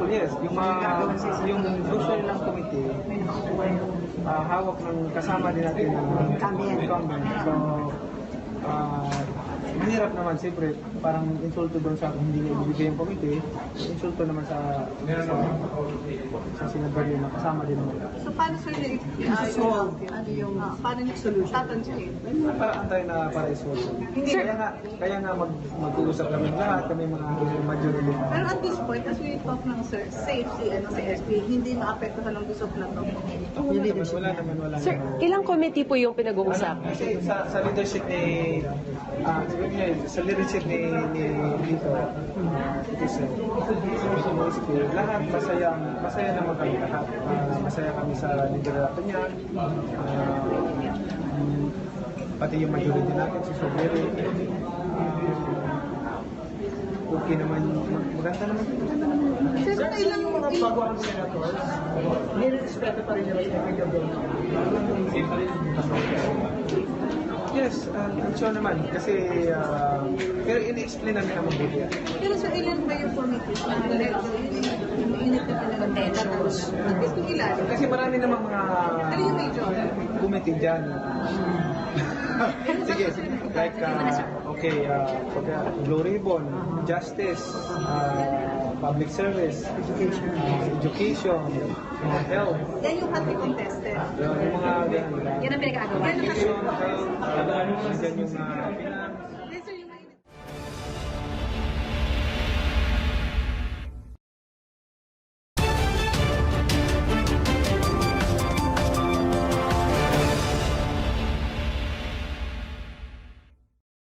Yes, yung gusto nilang committee, hawak ng kasama din natin ng incumbent. So, mahirap naman, siyempre, parang insulto doon sa hindi niya ibibigay yung committee, insulto naman sa senador yun na kasama din naman. So, paano sir paano yung solution? Tatansihin? May paraan tayo na para isolve. Kaya nga mag-uusap kami lahat, kami mga majority. Pero at this point, as we talk ng sir, safe si SP, hindi maapektuhan ng gusok na to. Wala naman. Sir, ilang committee po yung pinag-uusapan? Kasi sa leadership ni dito, lahat masaya naman kami lahat. Masaya kami sa liderato niya. Pati yung majority natin, si Soberi. Okay naman, maganda naman. Sir, kailan yung mga baguang senators, nirespeto pa rin nila yung FAW. Yes, I'm sure naman. Kasi, pero ini-explain namin na mabuti. Pero sir, ilan ba yung committees na init na pinag-tensions? At least kung ilan? Kasi marami namang mga Ano yung major? committee dyan. Sige, like, Blue Ribbon, Justice, Public Service, Education, Health. Yan yung hotly contested. Yung mga ganun. Yan ang pinag-aagawa. Education, Health, dyan yung finance.